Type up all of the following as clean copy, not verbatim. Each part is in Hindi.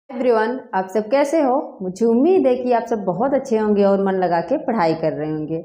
एवरीवन, आप सब कैसे हो। मुझे उम्मीद है कि आप सब बहुत अच्छे होंगे और मन लगा के पढ़ाई कर रहे होंगे।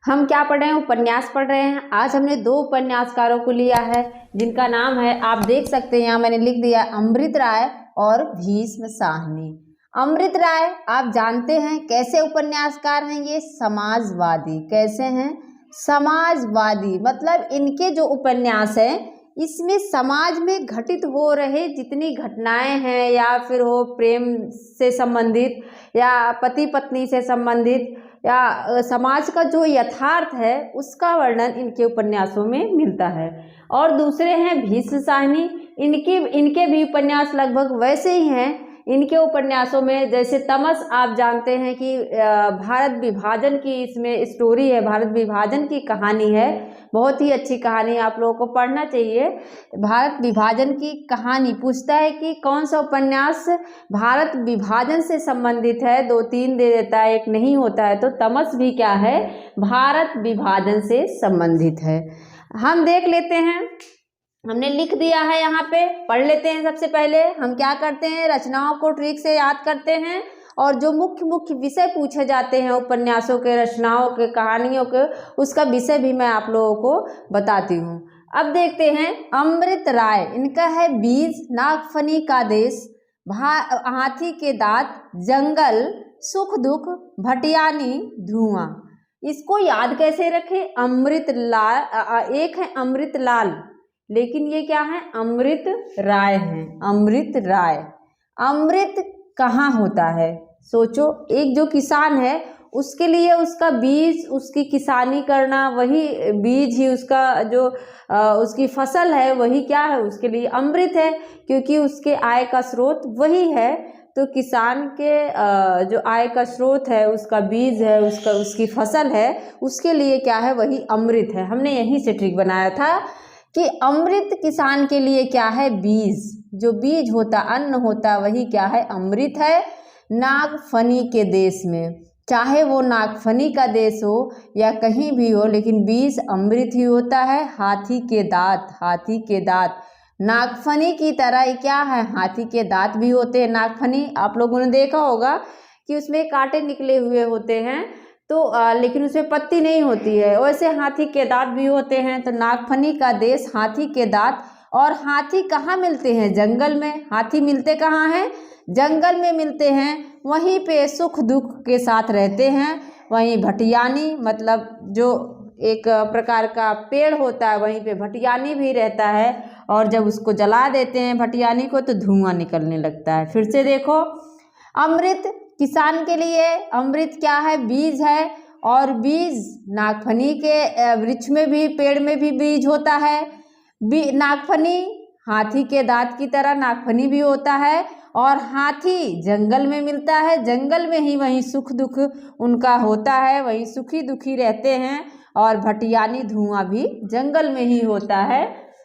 हम क्या पढ़ रहे हैं? उपन्यास पढ़ रहे हैं। आज हमने दो उपन्यासकारों को लिया है जिनका नाम है, आप देख सकते हैं यहाँ मैंने लिख दिया, अमृत राय और भीष्म साहनी। अमृत राय आप जानते हैं कैसे उपन्यासकार हैं? ये समाजवादी। कैसे हैं? समाजवादी। मतलब इनके जो उपन्यास हैं इसमें समाज में घटित हो रहे जितनी घटनाएं हैं, या फिर हो प्रेम से संबंधित, या पति पत्नी से संबंधित, या समाज का जो यथार्थ है उसका वर्णन इनके उपन्यासों में मिलता है। और दूसरे हैं भीष्म साहनी। इनके भी उपन्यास लगभग वैसे ही हैं। इनके उपन्यासों में जैसे तमस, आप जानते हैं कि भारत विभाजन की इसमें स्टोरी है, भारत विभाजन की कहानी है। बहुत ही अच्छी कहानी, आप लोगों को पढ़ना चाहिए। भारत विभाजन की कहानी पूछता है कि कौन सा उपन्यास भारत विभाजन से संबंधित है, 2-3 दे देता है, एक नहीं होता है। तो तमस भी क्या है? भारत विभाजन से संबंधित है। हम देख लेते हैं, हमने लिख दिया है यहाँ पे, पढ़ लेते हैं। सबसे पहले हम क्या करते हैं, रचनाओं को ट्रिक से याद करते हैं और जो मुख्य मुख्य विषय पूछे जाते हैं उपन्यासों के, रचनाओं के, कहानियों के, उसका विषय भी मैं आप लोगों को बताती हूँ। अब देखते हैं अमृत राय। इनका है बीज, नागफनी का देश, हाथी के दांत, जंगल, सुख दुख, भटियानी, धुआं। इसको याद कैसे रखें? अमृत लाल, एक है अमृत लाल, लेकिन ये क्या है? अमृत राय है। अमृत राय। अमृत कहाँ होता है? सोचो, एक जो किसान है उसके लिए उसका बीज, उसकी किसानी करना, वही बीज ही उसका जो उसकी फसल है वही क्या है? उसके लिए अमृत है, क्योंकि उसके आय का स्रोत वही है। तो किसान के जो आय का स्रोत है, उसका बीज है, उसकी फसल है, उसके लिए क्या है? वही अमृत है। हमने यहीं से ट्रिक बनाया था कि अमृत किसान के लिए क्या है? बीज। जो बीज होता, अन्न होता, वही क्या है? अमृत है। नागफनी के देश में, चाहे वो नागफनी का देश हो या कहीं भी हो, लेकिन बीज अमृत ही होता है। हाथी के दांत, हाथी के दांत, नागफनी की तरह ही क्या है? हाथी के दांत भी होते हैं। नागफनी आप लोगों ने देखा होगा कि उसमें कांटे निकले हुए होते हैं, तो लेकिन उसमें पत्ती नहीं होती है। वैसे हाथी के दांत भी होते हैं। तो नागफनी का देश, हाथी के दांत। और हाथी कहाँ मिलते हैं? जंगल में। हाथी मिलते कहाँ हैं? जंगल में मिलते हैं। वहीं पे सुख दुख के साथ रहते हैं। वहीं भटियानी, मतलब जो एक प्रकार का पेड़ होता है, वहीं पे भटियानी भी रहता है। और जब उसको जला देते हैं भटियानी को, तो धुआं निकलने लगता है। फिर से देखो, अमृत किसान के लिए अमृत क्या है? बीज है। और बीज नागफनी के वृक्ष में भी, पेड़ में भी बीज होता है। नागफनी हाथी के दांत की तरह नागफनी भी होता है। और हाथी जंगल में मिलता है, जंगल में ही वहीं सुख दुख उनका होता है, वहीं सुखी दुखी रहते हैं। और भटियानी, धुआं भी जंगल में ही होता है।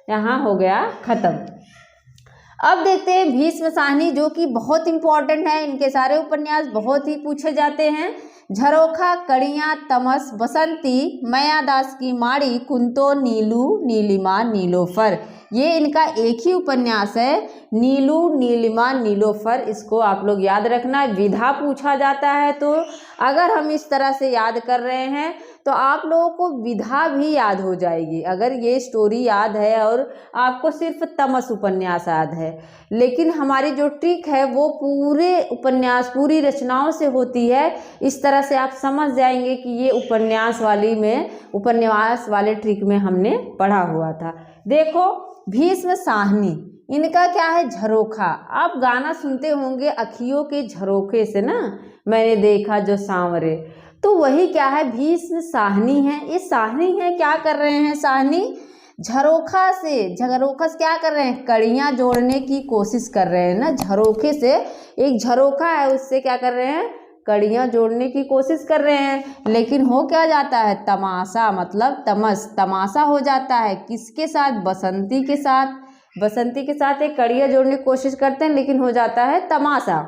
यहाँ हो गया खत्म। अब देखते हैं भीष्म साहनी, जो कि बहुत इंपॉर्टेंट है। इनके सारे उपन्यास बहुत ही पूछे जाते हैं। झरोखा, कड़ियाँ, तमस, बसंती, मायादास की माड़ी, कुंतो, नीलू, नीलिमा, नीलोफर। ये इनका एक ही उपन्यास है, नीलू, नीलिमा, नीलोफर। इसको आप लोग याद रखना। विधा पूछा जाता है, तो अगर हम इस तरह से याद कर रहे हैं तो आप लोगों को विधा भी याद हो जाएगी। अगर ये स्टोरी याद है और आपको सिर्फ तमस उपन्यास याद है, लेकिन हमारी जो ट्रिक है वो पूरे उपन्यास, पूरी रचनाओं से होती है। इस तरह से आप समझ जाएंगे कि ये उपन्यास वाले ट्रिक में हमने पढ़ा हुआ था। देखो, भीष्म साहनी, इनका क्या है? झरोखा। आप गाना सुनते होंगे, अखियों के झरोखे से ना मैंने देखा जो सांवरे, तो वही क्या है? भीष्म साहनी है। ये साहनी है, क्या कर रहे हैं साहनी? झरोखा से क्या कर रहे हैं? कड़ियाँ जोड़ने की कोशिश कर रहे हैं ना। झरोखे से, एक झरोखा है, उससे क्या कर रहे हैं? कड़ियाँ जोड़ने की कोशिश कर रहे हैं। लेकिन हो क्या जाता है? तमाशा, मतलब तमस, तमाशा हो जाता है। किसके साथ? बसंती के साथ। बसंती के साथ एक कड़ियाँ जोड़ने की कोशिश करते हैं, लेकिन हो जाता है तमाशा।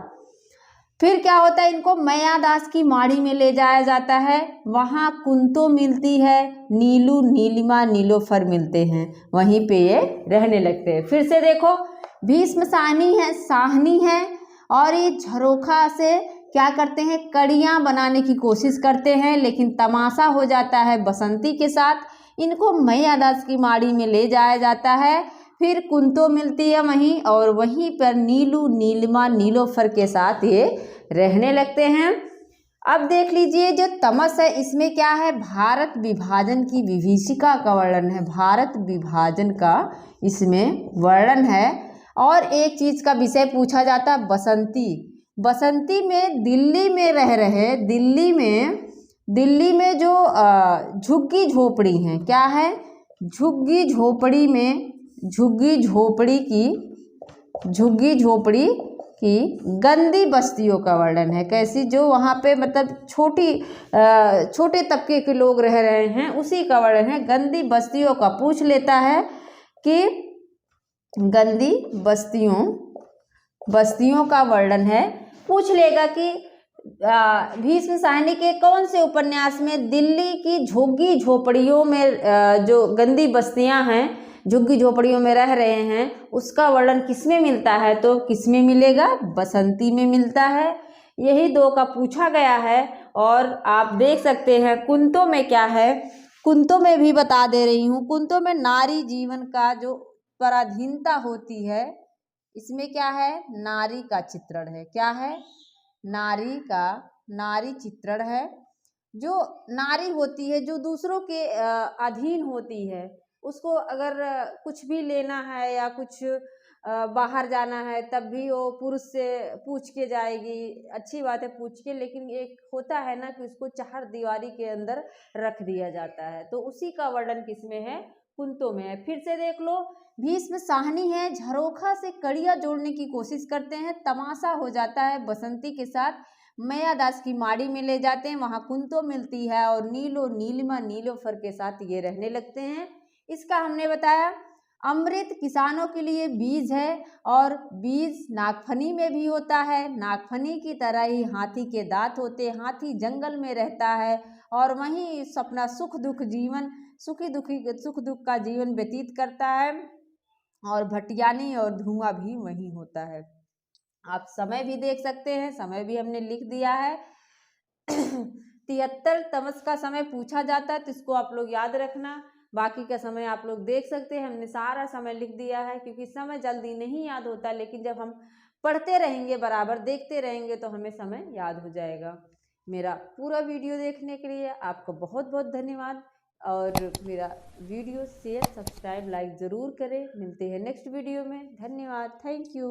फिर क्या होता है? इनको मायादास की माड़ी में ले जाया जाता है। वहाँ कुंतो मिलती है, नीलू, नीलिमा, नीलोफर मिलते हैं। वहीं पे ये रहने लगते हैं। फिर से देखो, भीष्म साहनी है, और ये झरोखा से क्या करते हैं, कड़ियाँ बनाने की कोशिश करते हैं, लेकिन तमाशा हो जाता है बसंती के साथ। इनको मैयादास की माड़ी में ले जाया जाता है। फिर कुंतो मिलती है वहीं, और वहीं पर नीलू, नीलिमा, नीलोफर के साथ ये रहने लगते हैं। अब देख लीजिए जो तमस है इसमें क्या है, भारत विभाजन की विभीषिका का वर्णन है, भारत विभाजन का इसमें वर्णन है। और एक चीज़ का विषय पूछा जाता है, बसंती। बसंती में दिल्ली में रह रहे, दिल्ली में जो झुग्गी झोपड़ी हैं, क्या है, झुग्गी झोपड़ी में, झुग्गी झोपड़ी की गंदी बस्तियों का वर्णन है। कैसी, जो वहाँ पे मतलब छोटे तबके के लोग रह रहे हैं, उसी का वर्णन है। गंदी बस्तियों का पूछ लेता है कि गंदी बस्तियों का वर्णन है। पूछ लेगा कि भीष्म साहनी के कौन से उपन्यास में दिल्ली की झुग्गी झोपड़ियों में जो गंदी बस्तियां हैं, झुग्गी झोपड़ियों में रह रहे हैं, उसका वर्णन किसमें मिलता है, तो किसमें मिलेगा, बसंती में मिलता है। यही दो का पूछा गया है। और आप देख सकते हैं कुंतो में क्या है, कुंतो में भी बता दे रही हूँ। कुंतो में नारी जीवन का जो पराधीनता होती है, इसमें क्या है, नारी का चित्रण है। क्या है, नारी चित्रण है। जो नारी होती है, जो दूसरों के अधीन होती है, उसको अगर कुछ भी लेना है या कुछ बाहर जाना है, तब भी वो पुरुष से पूछ के जाएगी। अच्छी बात है पूछ के, लेकिन एक होता है ना कि उसको चार दीवारी के अंदर रख दिया जाता है। तो उसी का वर्णन किसमें है, कुंतो में है। फिर से देख लो, भीष्म साहनी है, झरोखा से कड़ियाँ जोड़ने की कोशिश करते हैं, तमाशा हो जाता है बसंती के साथ। मैयादास की माड़ी में ले जाते हैं, वहाँ कुंतो मिलती है, और नीलो, नीलिमा, नीलोफर के साथ ये रहने लगते हैं। इसका हमने बताया, अमृत किसानों के लिए बीज है, और बीज नागफनी में भी होता है। नागफनी की तरह ही हाथी के दांत होते, हाथी जंगल में रहता है, और वहीं अपना सुख दुख का जीवन व्यतीत करता है। और भटियानी और धुआं भी वहीं होता है। आप समय भी देख सकते हैं, समय भी हमने लिख दिया है। 73 तमस का समय पूछा जाता है, तो इसको आप लोग याद रखना। बाकी का समय आप लोग देख सकते हैं, हमने सारा समय लिख दिया है, क्योंकि समय जल्दी नहीं याद होता, लेकिन जब हम पढ़ते रहेंगे, बराबर देखते रहेंगे, तो हमें समय याद हो जाएगा। मेरा पूरा वीडियो देखने के लिए आपको बहुत बहुत धन्यवाद। और मेरा वीडियो शेयर, सब्सक्राइब, लाइक ज़रूर करें। मिलते हैं नेक्स्ट वीडियो में। धन्यवाद, थैंक यू।